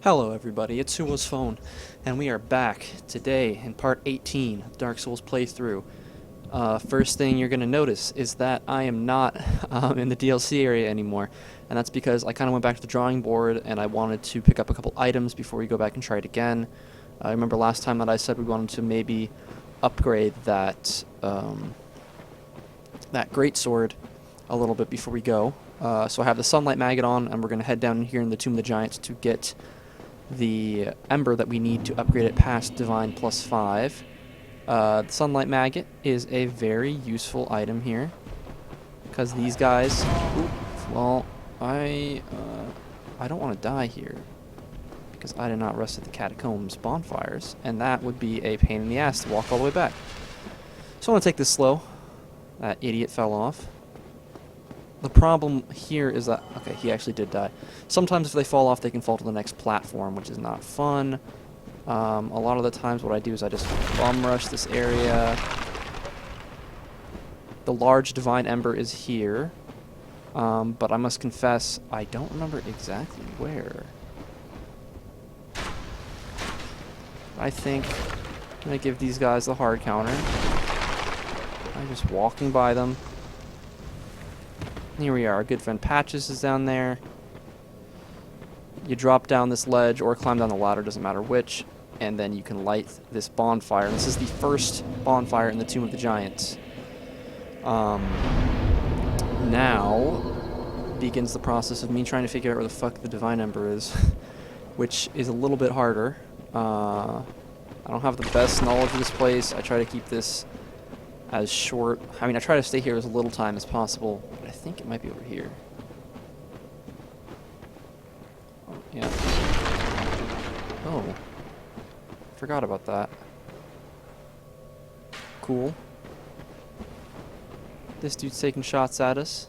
Hello everybody, it's Sumo's Phone, and we are back today in part 18 of Dark Souls playthrough. First thing you're going to notice is that I am not in the DLC area anymore, and that's because I kind of went back to the drawing board and I wanted to pick up a couple items before we go back and try it again. I remember last time that I said we wanted to maybe upgrade that, that Greatsword a little bit before we go. So I have the Sunlight Maggot on, and we're going to head down here in the Tomb of the Giants to get the Ember that we need to upgrade it past Divine +5. The Sunlight Maggot is a very useful item here, because these guys... well, I don't want to die here, because I did not rest at the Catacombs bonfires, and that would be a pain in the ass to walk all the way back. So I'm going to take this slow. That idiot fell off. The problem here is that... okay, he actually did die. Sometimes if they fall off, they can fall to the next platform, which is not fun. A lot of the times what I do is I just bum rush this area. The Large Divine Ember is here. But I must confess, I don't remember exactly where. I think I'm going to give these guys the hard counter. I'm just walking by them. Here we are. Our good friend Patches is down there. You drop down this ledge or climb down the ladder, doesn't matter which, and then you can light this bonfire. And this is the first bonfire in the Tomb of the Giants. Now begins the process of me trying to figure out where the fuck the Divine Ember is, which is a little bit harder. I don't have the best knowledge of this place. I try to keep this as short. I mean, I try to stay here as little time as possible, but I think it might be over here. Oh, yeah. Oh. Forgot about that. Cool. This dude's taking shots at us.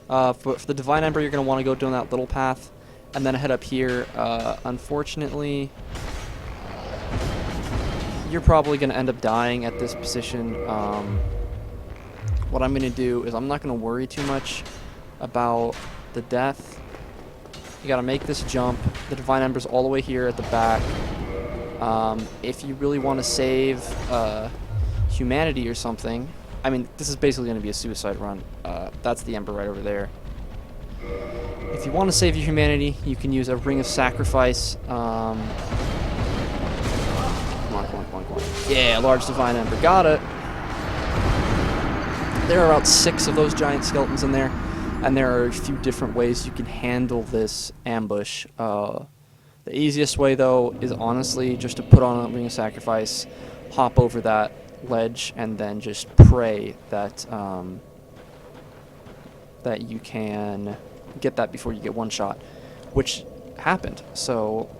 For the Divine Ember, you're going to want to go down that little path, and then head up here. Unfortunately... you're probably going to end up dying at this position. What I'm going to do is I'm not going to worry too much about the death. You got to make this jump. The Divine Ember's all the way here at the back. If you really want to save humanity or something, I mean, this is basically going to be a suicide run. That's the Ember right over there. If you want to save your humanity, you can use a Ring of Sacrifice. Yeah, Large Divine Ember. Got it. There are about 6 of those giant skeletons in there, and there are a few different ways you can handle this ambush. The easiest way, though, is honestly just to put on a Ring of Sacrifice, hop over that ledge, and then just pray that that you can get that before you get one shot, which happened. So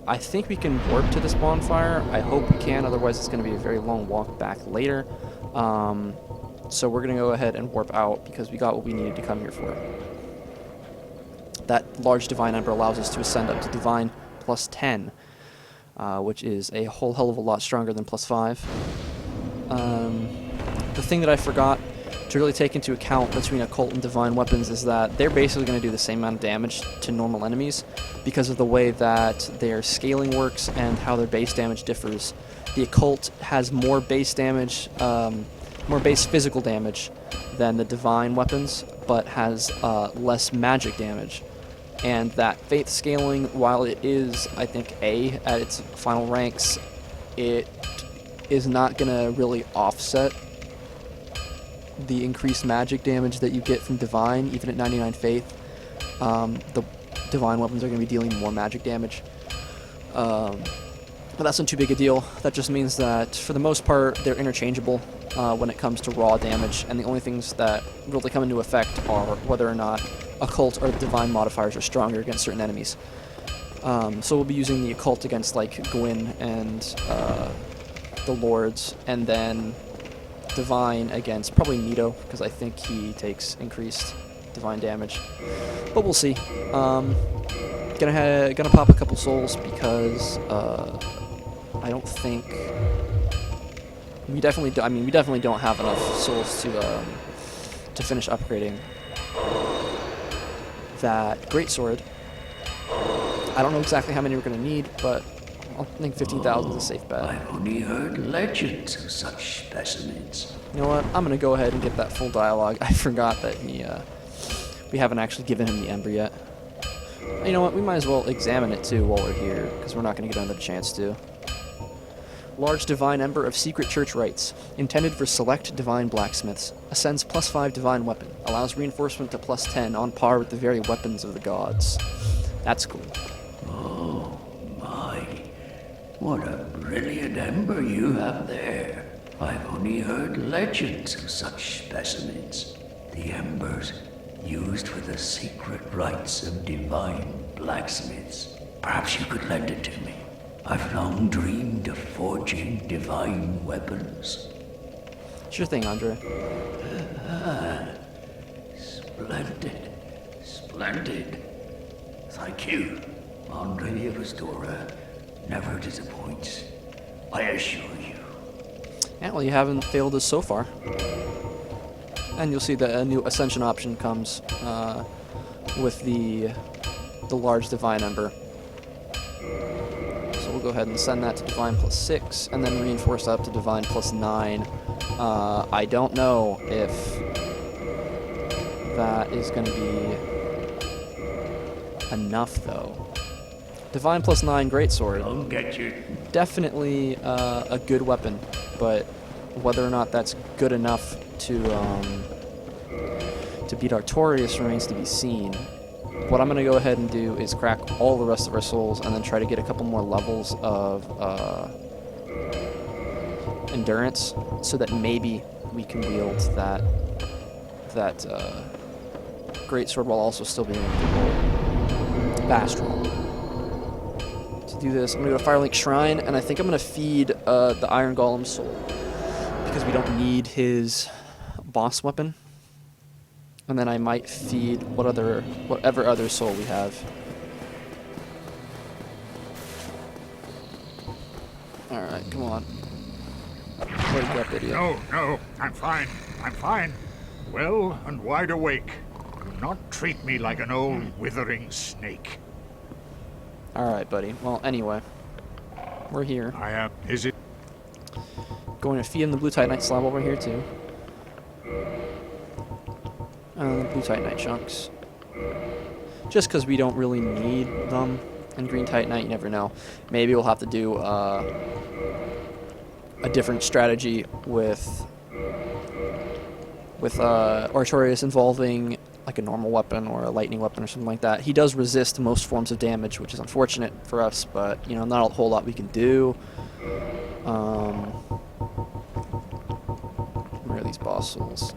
I think we can warp to this bonfire. I hope we can, otherwise it's going to be a very long walk back later. So we're going to go ahead and warp out because we got what we needed to come here for. That Large Divine Ember allows us to ascend up to Divine +10, which is a whole hell of a lot stronger than +5. The thing that I forgot to really take into account between Occult and Divine weapons is that they're basically going to do the same amount of damage to normal enemies because of the way that their scaling works and how their base damage differs. The Occult has more base damage, more base physical damage than the Divine weapons, but has less magic damage. And that Faith scaling, while it is, I think, A at its final ranks, it is not going to really offset the increased magic damage that you get from Divine, even at 99 Faith. The Divine weapons are going to be dealing more magic damage. But that's not too big a deal. That just means that, for the most part, they're interchangeable when it comes to raw damage, and the only things that really come into effect are whether or not Occult or Divine modifiers are stronger against certain enemies. So we'll be using the Occult against, like, Gwyn and the Lords, and then Divine against probably Nito, because I think he takes increased Divine damage. But we'll see. Gonna pop a couple souls because I don't think we definitely do, I mean, we definitely don't have enough souls to finish upgrading that Greatsword. I don't know exactly how many we're going to need, but I think 15,000 is a safe bet. I've only heard legends of such specimens. You know what? I'm going to go ahead and get that full dialogue. I forgot that we haven't actually given him the Ember yet. You know what? We might as well examine it too while we're here, because we're not going to get another chance to. Large Divine Ember of Secret Church Rites. Intended for select divine blacksmiths. Ascends +5 divine weapon. Allows reinforcement to +10 on par with the very weapons of the gods. That's cool. Oh, my. What a brilliant ember you have there. I've only heard legends of such specimens. The embers used for the secret rites of divine blacksmiths. Perhaps you could lend it to me. I've long dreamed of forging divine weapons. Sure thing, Andre. Splendid. Splendid. Thank you. Andre of Astora never disappoints. I assure you. Yeah, well, you haven't failed us so far. And you'll see that a new Ascension option comes with the Large Divine Ember. So we'll go ahead and send that to Divine +6, and then reinforce that up to Divine +9. I don't know if that is going to be enough, though. Divine +9 Greatsword. I'll get you. Definitely a good weapon, but whether or not that's good enough to beat Artorias remains to be seen. What I'm going to go ahead and do is crack all the rest of our souls and then try to get a couple more levels of endurance so that maybe we can wield that Greatsword while also still being able to roll fast roll. To do this, I'm going to go to Firelink Shrine, and I think I'm going to feed the Iron Golem soul because we don't need his boss weapon. And then I might feed whatever other soul we have. Alright, come on. Wake up, idiot. No, I'm fine. I'm fine. Well and wide awake. Do not treat me like an old withering snake. Alright, buddy. Well, anyway. We're here. I am. Is it? Going to feed him the Blue Titanite slab over here, too. The Blue Titanite chunks. Just because we don't really need them. And Green Titanite, you never know. Maybe we'll have to do a different strategy with Artorias involving like a normal weapon or a lightning weapon or something like that. He does resist most forms of damage, which is unfortunate for us, but you know, not a whole lot we can do. Where are these boss souls?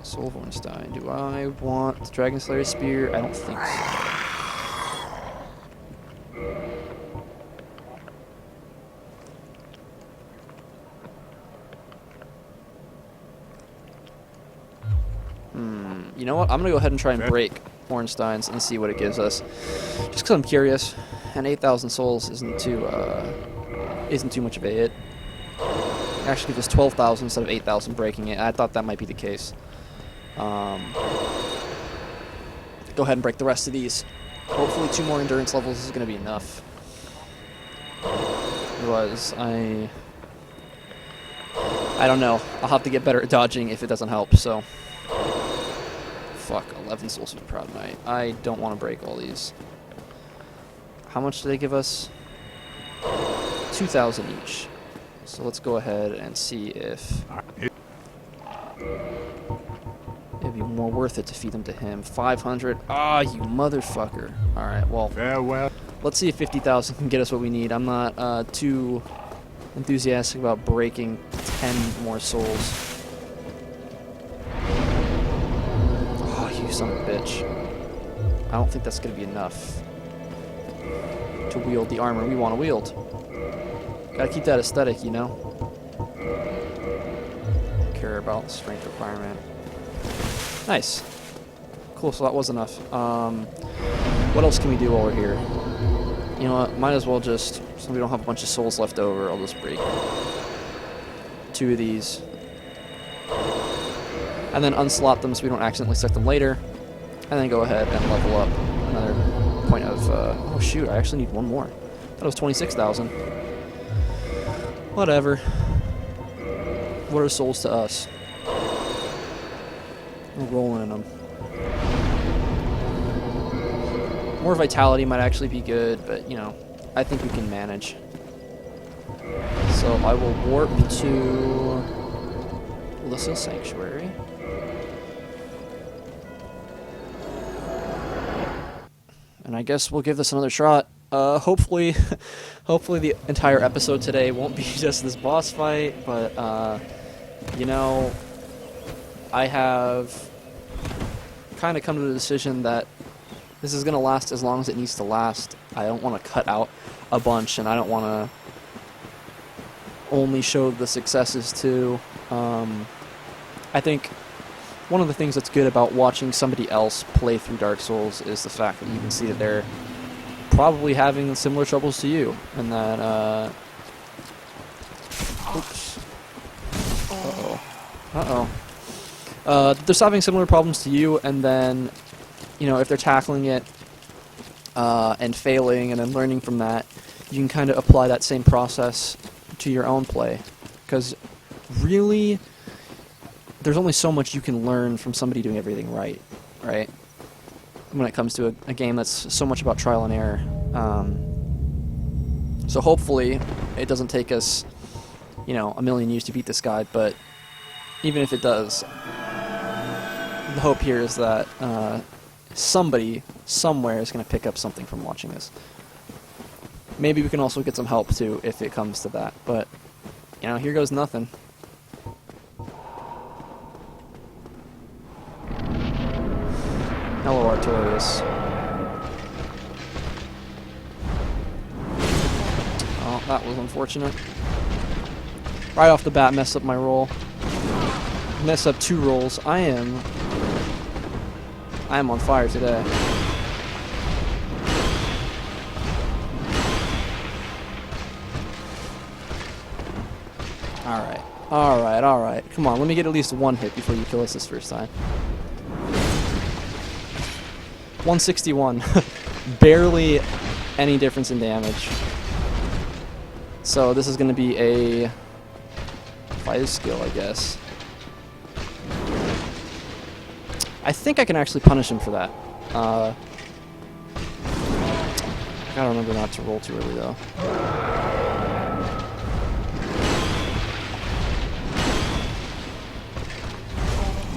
Soul of Ornstein. Do I want the Dragon Slayer's Spear? I don't think so. You know what? I'm going to go ahead and try and break Ornstein's and see what it gives us. Just because I'm curious. And 8,000 souls isn't too much of a hit. It actually gives us 12,000 instead of 8,000 breaking it. I thought that might be the case. Go ahead and break the rest of these. Hopefully 2 more endurance levels is going to be enough. Otherwise, I don't know. I'll have to get better at dodging if it doesn't help, so... Fuck, 11 souls of a Proud Knight. I don't want to break all these. How much do they give us? 2,000 each. So let's go ahead and see if... it'd be more worth it to feed them to him. 500. Ah, you motherfucker. Alright, well. Farewell. Let's see if 50,000 can get us what we need. I'm not too enthusiastic about breaking 10 more souls. Oh, you son of a bitch. I don't think that's going to be enough to wield the armor we want to wield. Gotta keep that aesthetic, you know? Care about the strength requirement. Nice. Cool, so that was enough. What else can we do while we're here? You know what, might as well just, so we don't have a bunch of souls left over, I'll just break 2 of these. And then unslot them so we don't accidentally select them later. And then go ahead and level up another point of have... oh shoot, I actually need one more. That was 26,000. Whatever. What are souls to us? We're rolling in them. More vitality might actually be good, but, you know, I think we can manage. So I will warp to Lissa Sanctuary. And I guess we'll give this another shot. Hopefully the entire episode today won't be just this boss fight, but, you know, I have kind of come to the decision that this is going to last as long as it needs to last. I don't want to cut out a bunch, and I don't want to only show the successes too. I think one of the things that's good about watching somebody else play through Dark Souls is the fact that you can see that they're probably having similar troubles to you, and that, oops. They're having similar problems to you, and then, you know, if they're tackling it, and failing, and then learning from that, you can kind of apply that same process to your own play. Because, really, there's only so much you can learn from somebody doing everything right? When it comes to a game that's so much about trial and error. So hopefully it doesn't take us, you know, a million years to beat this guy, but even if it does, the hope here is that somebody, somewhere, is going to pick up something from watching this. Maybe we can also get some help, too, if it comes to that, but, you know, here goes nothing. Hello, Artorias. Oh, that was unfortunate. Right off the bat, messed up my roll. Messed up 2 rolls. I am on fire today. Alright. Come on, let me get at least 1 hit before you kill us this first time. 161. Barely any difference in damage. So this is going to be a fighter skill, I guess. I think I can actually punish him for that. I gotta remember not to roll too early, though.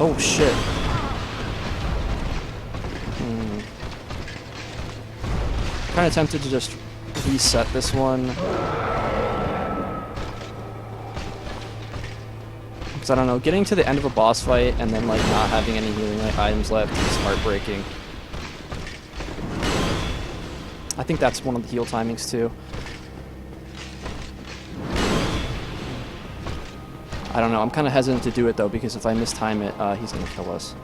Oh, shit. Kind of tempted to just reset this one. Because, I don't know, getting to the end of a boss fight and then, like, not having any healing items left is heartbreaking. I think that's one of the heal timings, too. I don't know, I'm kind of hesitant to do it, though, because if I mistime it, he's going to kill us.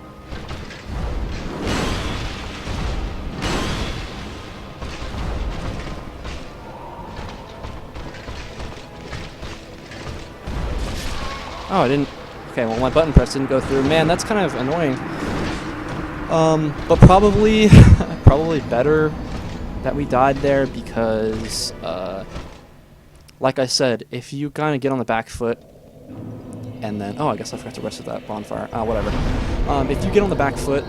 Oh, I didn't... Okay, well, my button press didn't go through. Man, that's kind of annoying. But probably... probably better that we died there because... like I said, if you kind of get on the back foot... And then... Oh, I guess I forgot to rest of that bonfire. Whatever. If you get on the back foot...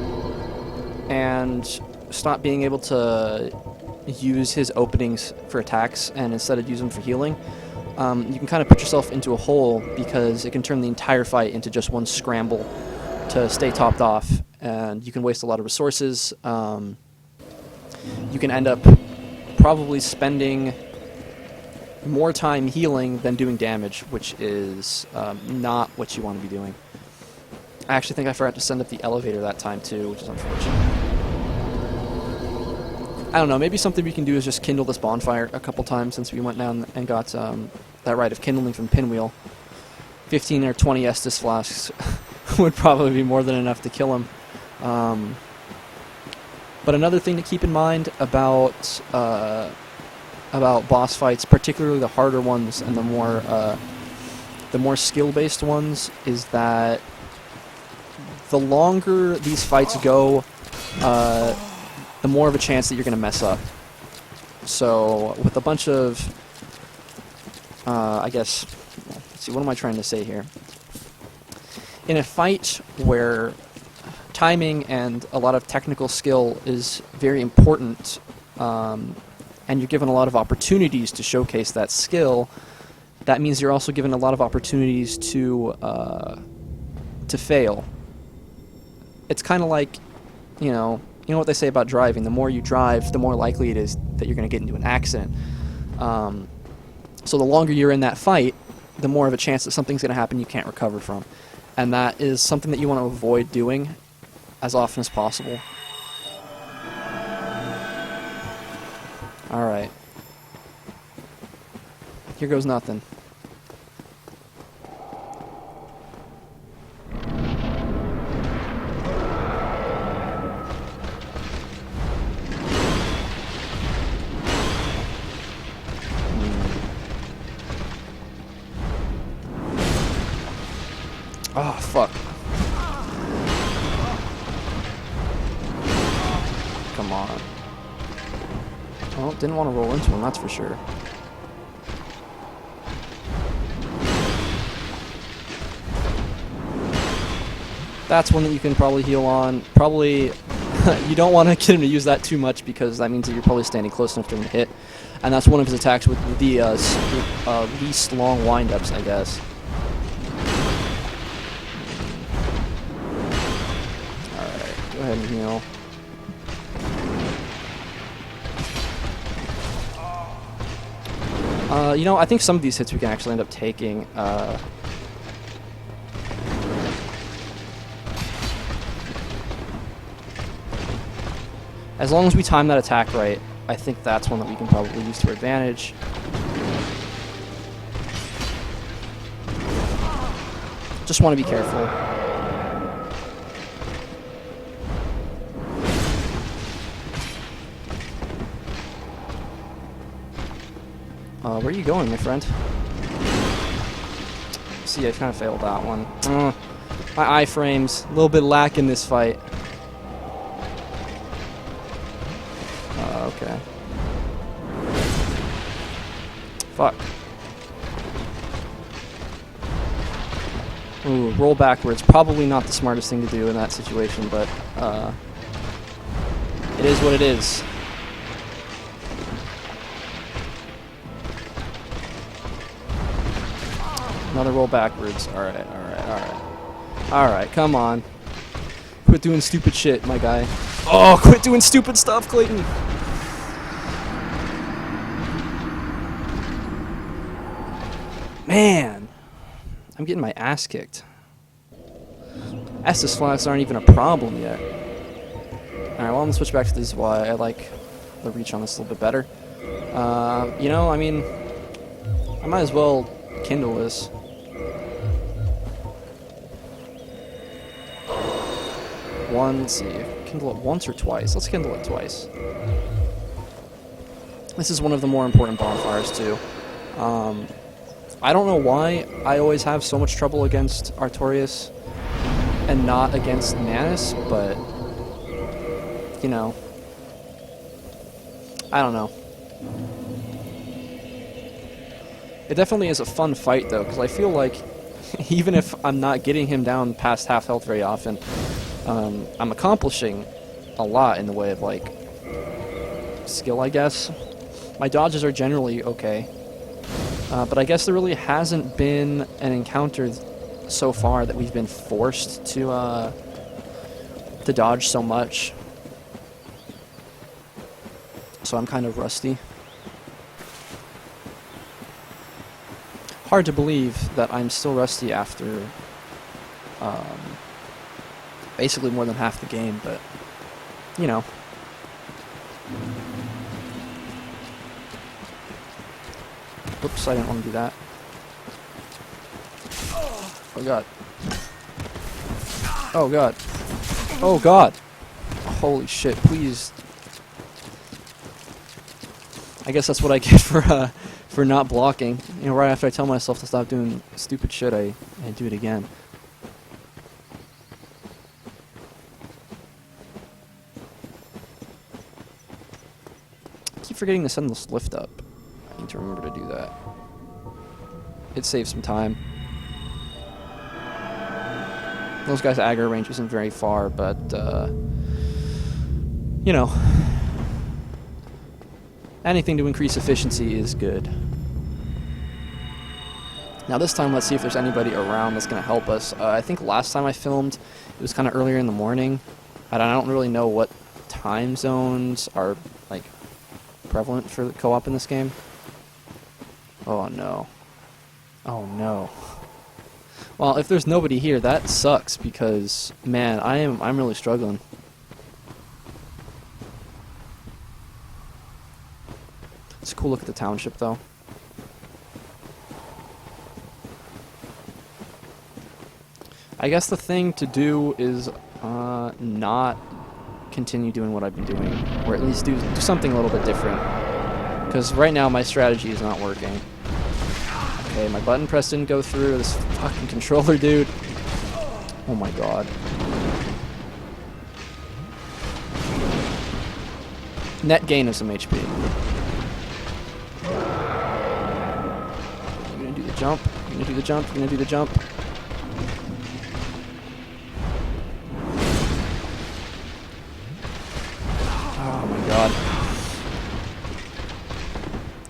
And stop being able to... use his openings for attacks and instead of use them for healing... you can kind of put yourself into a hole because it can turn the entire fight into just one scramble to stay topped off, and you can waste a lot of resources. You can end up probably spending more time healing than doing damage, which is not what you want to be doing. I actually think I forgot to send up the elevator that time too, which is unfortunate. I don't know, maybe something we can do is just kindle this bonfire a couple times since we went down and got that rite of kindling from Pinwheel. 15 or 20 Estus flasks would probably be more than enough to kill him. But another thing to keep in mind about boss fights, particularly the harder ones and the more skill-based ones, is that the longer these fights go, the more of a chance that you're going to mess up. So with a bunch of, I guess, well, let's see, what am I trying to say here? In a fight where timing and a lot of technical skill is very important, and you're given a lot of opportunities to showcase that skill, that means you're also given a lot of opportunities to fail. It's kind of like, you know what they say about driving. The more you drive, the more likely it is that you're going to get into an accident. So the longer you're in that fight, the more of a chance that something's going to happen you can't recover from. And that is something that you want to avoid doing as often as possible. Alright. Here goes nothing. Oh, fuck. Come on. Well, didn't want to roll into him, that's for sure. That's one that you can probably heal on. Probably, you don't want to get him to use that too much because that means that you're probably standing close enough to him to hit. And that's one of his attacks with the least long wind-ups, I guess. Go ahead and heal. I think some of these hits we can actually end up taking. As long as we time that attack right, I think that's one that we can probably use to our advantage. Just want to be careful. Where are you going, my friend? See, I kind of failed that one. My iframes, a little bit lack in this fight. Okay. Fuck. Ooh, roll backwards. Probably not the smartest thing to do in that situation, but it is what it is. Another roll backwards. Alright, alright, alright. Alright, come on. Quit doing stupid shit, my guy. Oh, quit doing stupid stuff, Clayton! Man! I'm getting my ass kicked. Estus flags aren't even a problem yet. Alright, well, I'm gonna switch back to this. Why I like the reach on this a little bit better. I mean, I might as well kindle this. Let's see, kindle it once or twice? Let's kindle it twice. This is one of the more important bonfires, too. I don't know why I always have so much trouble against Artorias and not against Manus, but, I don't know. It definitely is a fun fight, though, because I feel like even if I'm not getting him down past half health very often, I'm accomplishing a lot in the way of, skill, I guess. My dodges are generally okay. But I guess there really hasn't been an encounter so far that we've been forced to dodge so much. So I'm kind of rusty. Hard to believe that I'm still rusty after basically more than half the game, but Oops, I didn't want to do that. Oh god. Oh god. Oh god. Holy shit, please. I guess that's what I get for not blocking. Right after I tell myself to stop doing stupid shit, I do it again. forgetting to send this lift up. I need to remember to do that. It saves some time. Those guys' aggro range isn't very far, but, you know, anything to increase efficiency is good. Now this time, let's see if there's anybody around that's going to help us. I think last time I filmed, it was kind of earlier in the morning. I don't really know what time zones are, like, prevalent for the co-op in this game. Oh, no. Oh, no. Well, if there's nobody here, that sucks because, man, I'm really struggling. It's a cool look at the township, though. I guess the thing to do is not continue doing what I've been doing, or at least do something a little bit different. Because right now my strategy is not working. Okay, my button press didn't go through. This fucking controller, dude. Oh my god. Net gain of some HP. I'm gonna do the jump. I'm gonna do the jump. I'm gonna do the jump. Oh my god.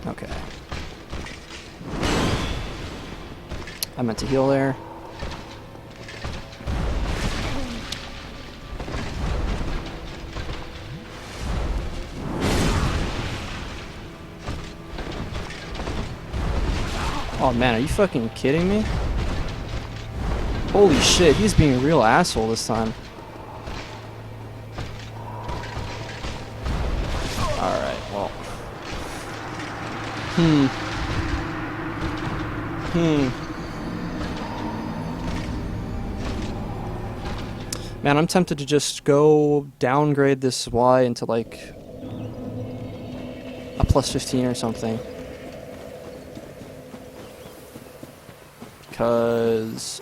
Okay. I meant to heal there. Oh man, are you fucking kidding me? Holy shit, he's being a real asshole this time. Alright, well. Man, I'm tempted to just go downgrade this Y into like a plus 15 or something. Because,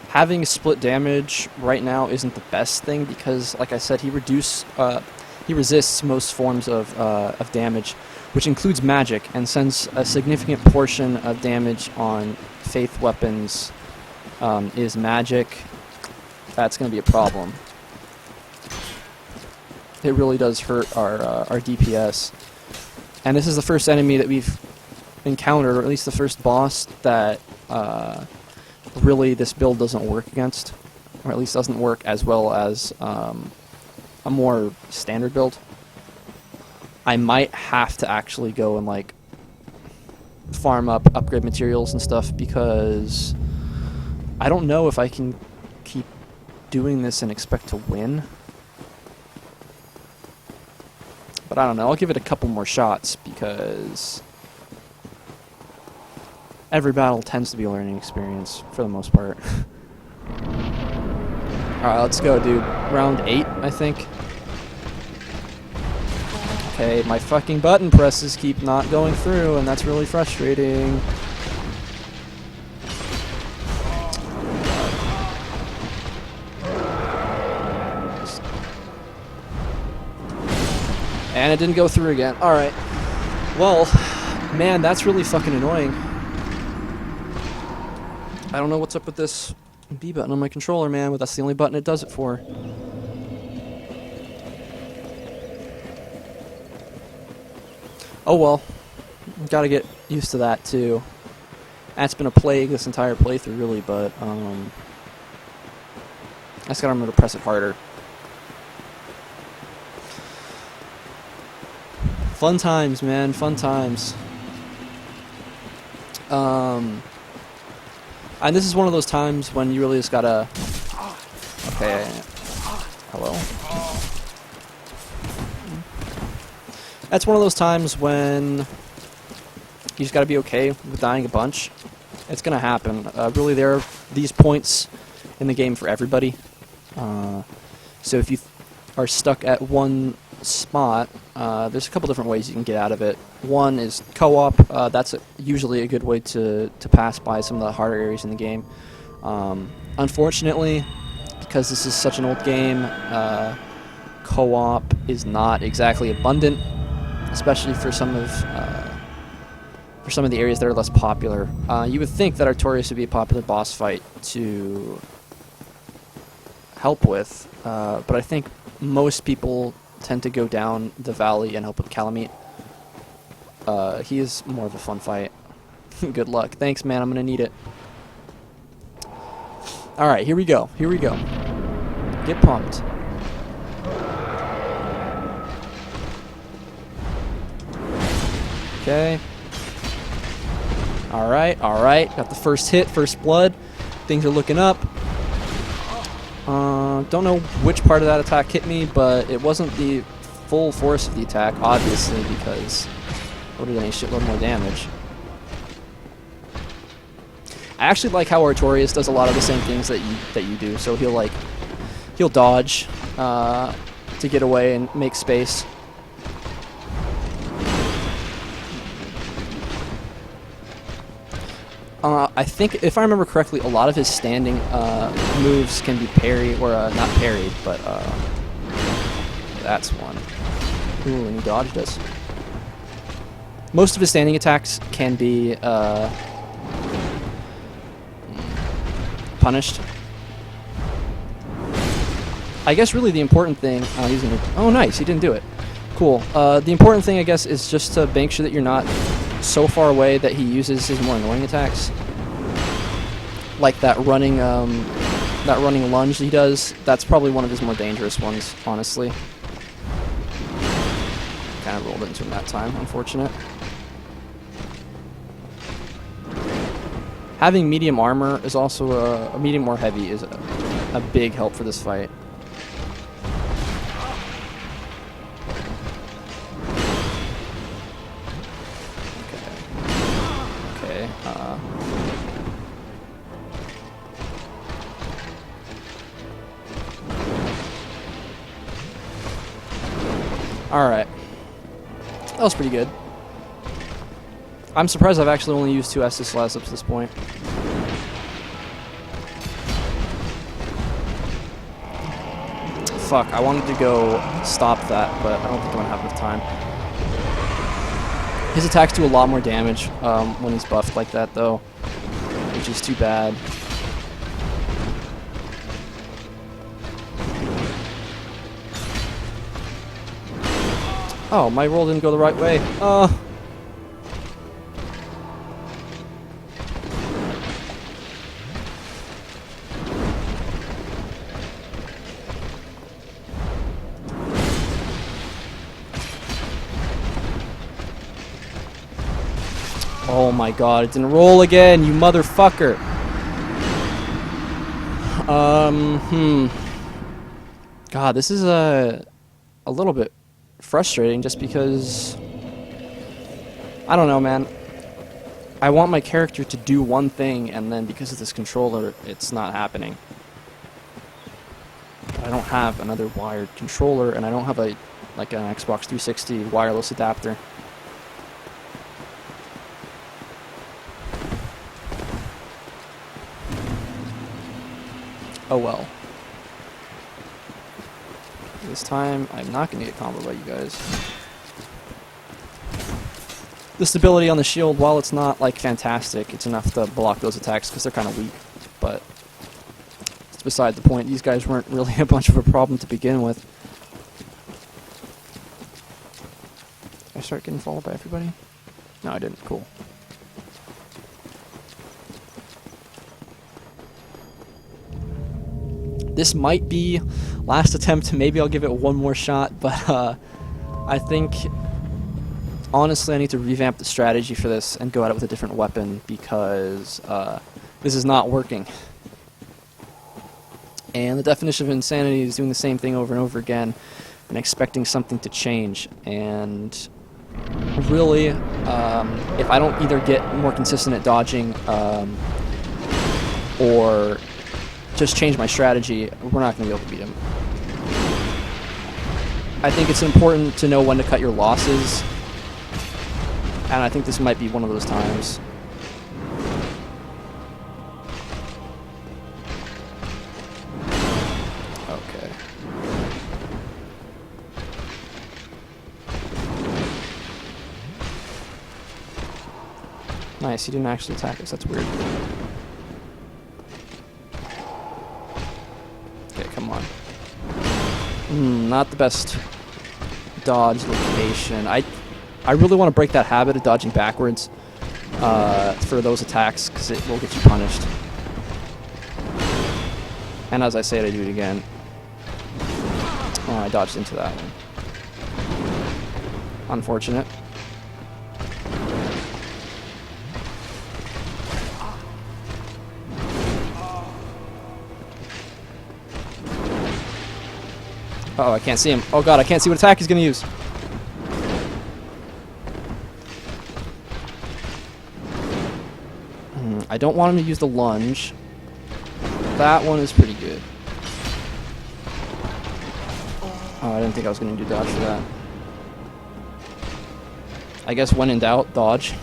having split damage right now isn't the best thing because, like I said, he resists most forms of damage, which includes magic, and since a significant portion of damage on faith weapons is magic, that's going to be a problem. It really does hurt our DPS. And this is the first enemy that we've encountered, or at least the first boss that really this build doesn't work against, or at least doesn't work as well as a more standard build. I might have to actually go and like farm up upgrade materials and stuff because I don't know if I can keep doing this and expect to win. But I don't know, I'll give it a couple more shots because every battle tends to be a learning experience for the most part. Alright, let's go, dude. Round 8, I think. Okay, my fucking button presses keep not going through, and that's really frustrating. And it didn't go through again. Alright. Well, man, that's really fucking annoying. I don't know what's up with this B button on my controller, man, but that's the only button it does it for. Oh well. Gotta get used to that, too. That's been a plague this entire playthrough, really, but, I just gotta remember to press it harder. Fun times, man. Fun times. And this is one of those times when you really just gotta... Okay. Hello? That's one of those times when you just gotta be okay with dying a bunch. It's gonna happen. Really, there are these points in the game for everybody. So if you are stuck at one spot, there's a couple different ways you can get out of it. One is co-op. That's usually a good way to pass by some of the harder areas in the game. Unfortunately, because this is such an old game, co-op is not exactly abundant, especially for some of the areas that are less popular. You would think that Artorias would be a popular boss fight to help with, but I think most people tend to go down the valley and help with Calamite. He is more of a fun fight. Good luck. Thanks, man. I'm gonna need it. Alright, here we go. Here we go. Get pumped. Okay. Alright, alright. Got the first hit, first blood. Things are looking up. Don't know which part of that attack hit me, but it wasn't the full force of the attack, obviously, because it would have done a shitload more damage. I actually like how Artorias does a lot of the same things that you do. So he'll dodge to get away and make space. I think, if I remember correctly, a lot of his standing moves can be parried, or not parried, but that's one. Ooh, and he dodged us. Most of his standing attacks can be punished. I guess really the important thing... Oh, he's gonna... Oh, nice, he didn't do it. Cool. The important thing, I guess, is just to make sure that you're not so far away that he uses his more annoying attacks. Like that running lunge he does. That's probably one of his more dangerous ones, honestly. Kind of rolled into him that time, unfortunate. Having medium armor is also a medium or heavy is a big help for this fight. Okay. Alright. That was pretty good. I'm surprised I've actually only used 2 Estus Labs up to this point. Fuck, I wanted to go stop that, but I don't think I'm gonna have enough time. His attacks do a lot more damage when he's buffed like that, though, which is too bad. Oh, my roll didn't go the right way. Oh my god, it didn't roll again, you motherfucker. God, this is a little bit frustrating just because... I don't know, man. I want my character to do one thing, and then because of this controller, it's not happening. I don't have another wired controller, and I don't have an Xbox 360 wireless adapter. Oh well. This time, I'm not going to get comboed by you guys. The stability on the shield, while it's not, like, fantastic, it's enough to block those attacks because they're kind of weak, but it's beside the point. These guys weren't really a bunch of a problem to begin with. Did I start getting followed by everybody? No, I didn't. Cool. This might be last attempt. Maybe I'll give it one more shot, but I think, honestly, I need to revamp the strategy for this and go at it with a different weapon because this is not working. And the definition of insanity is doing the same thing over and over again and expecting something to change. And really, if I don't either get more consistent at dodging or just change my strategy, we're not going to be able to beat him. I think it's important to know when to cut your losses, and I think this might be one of those times. Okay. Nice, he didn't actually attack us. That's weird. Okay, come on. Not the best dodge location. I really want to break that habit of dodging backwards for those attacks, because it will get you punished. And as I say it, I do it again. Oh, I dodged into that one. Unfortunate. Uh-oh, I can't see him. Oh god, I can't see what attack he's gonna use. I don't want him to use the lunge. That one is pretty good. Oh, I didn't think I was gonna do dodge for that. I guess when in doubt, dodge.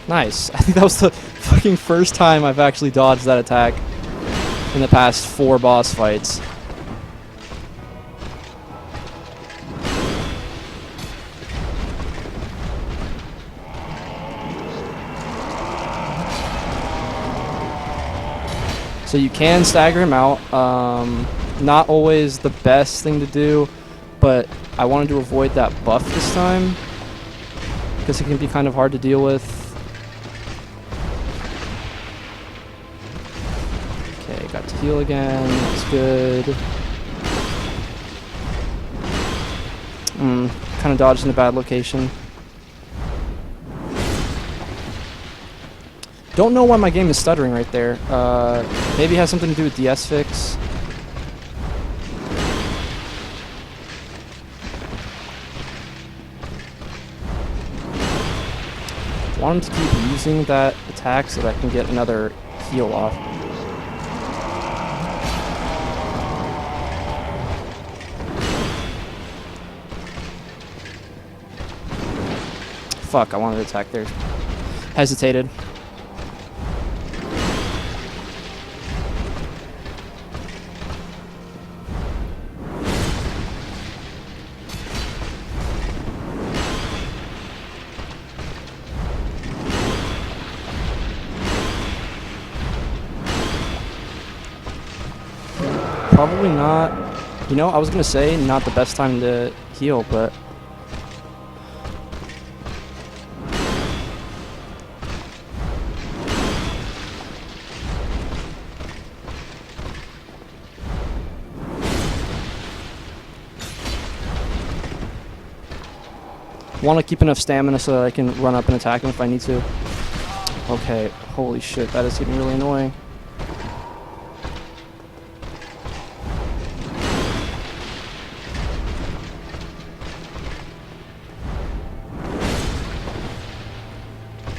Nice. I think that was the fucking first time I've actually dodged that attack in the past 4 boss fights. So you can stagger him out. Not always the best thing to do, but I wanted to avoid that buff this time because it can be kind of hard to deal with. Okay, got to heal again. That's good. Kind of dodged in a bad location. Don't know why my game is stuttering right there. Maybe it has something to do with DS fix. I want him to keep using that attack so that I can get another heal off. Fuck, I wanted to attack there. Hesitated. Probably not. You know, I was gonna say not the best time to heal, but want to keep enough stamina so that I can run up and attack him if I need to. Okay, holy shit, that is getting really annoying.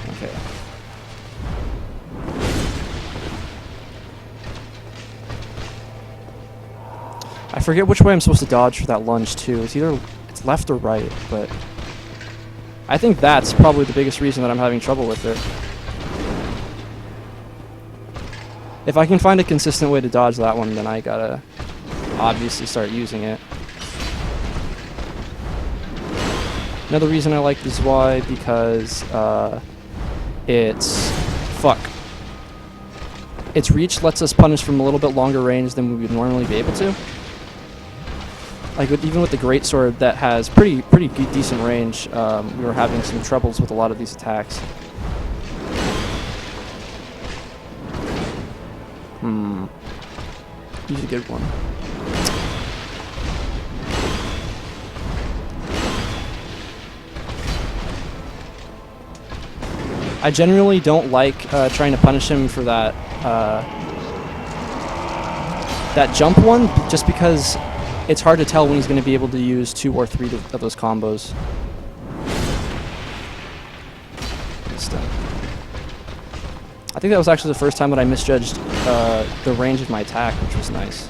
Okay. I forget which way I'm supposed to dodge for that lunge too. It's left or right, but I think that's probably the biggest reason that I'm having trouble with it. If I can find a consistent way to dodge that one, then I gotta obviously start using it. Another reason I like this Y because its reach lets us punish from a little bit longer range than we would normally be able to. Like even with the Greatsword that has pretty decent range, we were having some troubles with a lot of these attacks. He's a good one. I generally don't like trying to punish him for that that jump one, just because it's hard to tell when he's going to be able to use 2 or 3 of those combos. I think that was actually the first time that I misjudged the range of my attack, which was nice.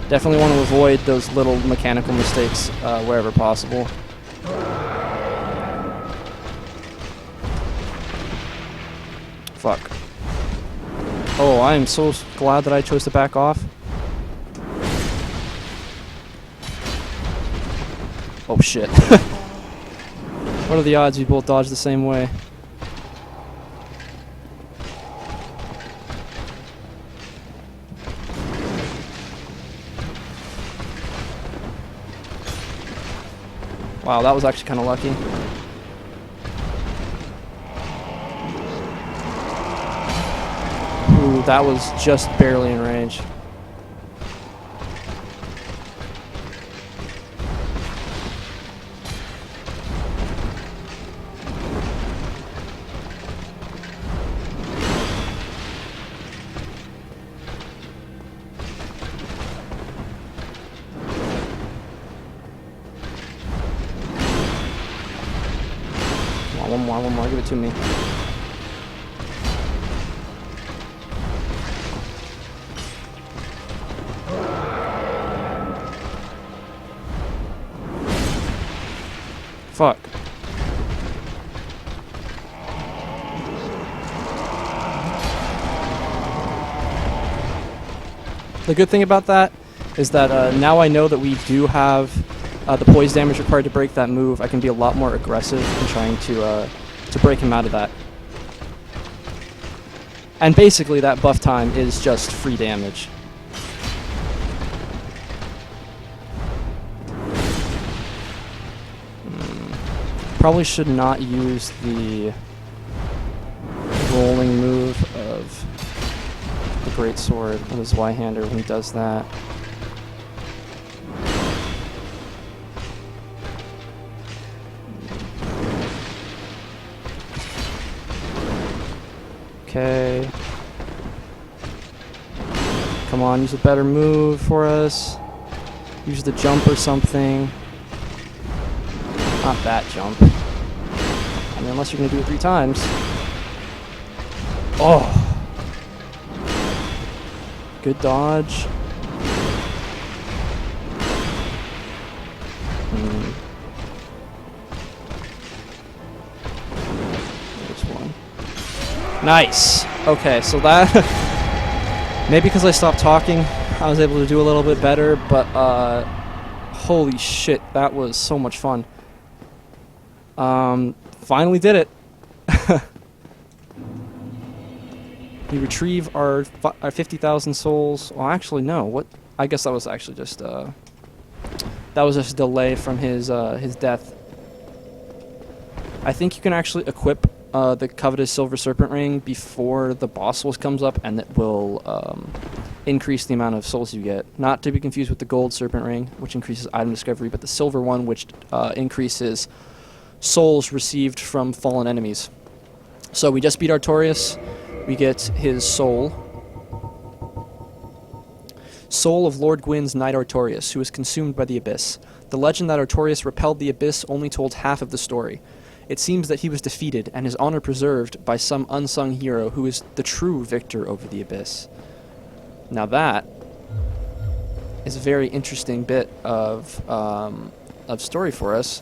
Definitely want to avoid those little mechanical mistakes wherever possible. Fuck. Oh, I am so glad that I chose to back off. Oh shit. What are the odds we both dodge the same way? Wow, that was actually kind of lucky. Ooh, that was just barely in range. One more, give it to me. Fuck. The good thing about that is that now I know that we do have the poise damage required to break that move. I can be a lot more aggressive in trying to break him out of that. And basically that buff time is just free damage. Probably should not use the rolling move of the Greatsword of his Y-hander when he does that. Okay. Come on, use a better move for us. Use the jump or something. Not that jump. I mean, unless you're going to do it 3 times. Oh! Good dodge. There's one. Nice! Okay, so that... maybe because I stopped talking, I was able to do a little bit better, but holy shit, that was so much fun. Finally did it. We retrieve our 50,000 souls. Well, actually, no. What? I guess that was actually just that was just a delay from his death. I think you can actually equip the coveted silver serpent ring before the boss comes up, and it will increase the amount of souls you get. Not to be confused with the gold serpent ring, which increases item discovery, but the silver one, which increases souls received from fallen enemies. So we just beat Artorias. We get his soul. Soul of Lord Gwyn's knight Artorias, who was consumed by the Abyss. The legend that Artorias repelled the Abyss only told half of the story. It seems that he was defeated and his honor preserved by some unsung hero who is the true victor over the Abyss. Now that is a very interesting bit of story for us,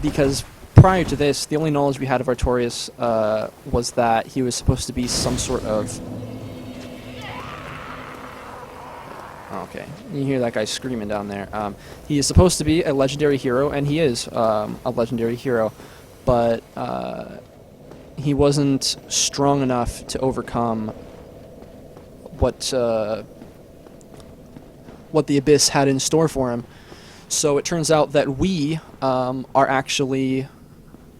because prior to this, the only knowledge we had of Artorias was that he was supposed to be some sort of... Okay, you hear that guy screaming down there. He is supposed to be a legendary hero, and he is a legendary hero, but he wasn't strong enough to overcome what the Abyss had in store for him. So it turns out that we are actually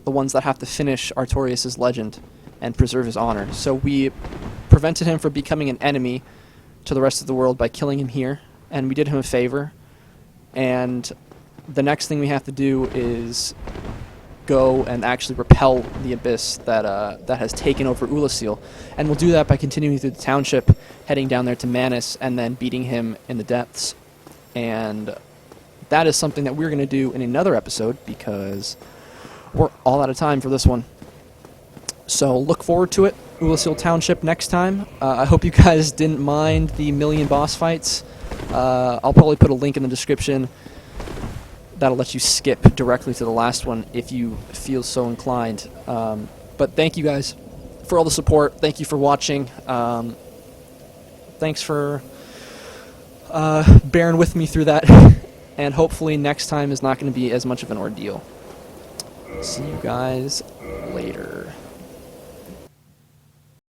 the ones that have to finish Artorias' legend and preserve his honor. So we prevented him from becoming an enemy to the rest of the world by killing him here, and we did him a favor. And the next thing we have to do is go and actually repel the Abyss that has taken over Ulasil. And we'll do that by continuing through the township, heading down there to Manus, and then beating him in the depths. And that is something that we're going to do in another episode, because we're all out of time for this one. So look forward to it. Ulasil Township next time. I hope you guys didn't mind the million boss fights. I'll probably put a link in the description that'll let you skip directly to the last one if you feel so inclined. But thank you guys for all the support. Thank you for watching. Thanks for bearing with me through that. And hopefully next time is not going to be as much of an ordeal. See you guys later.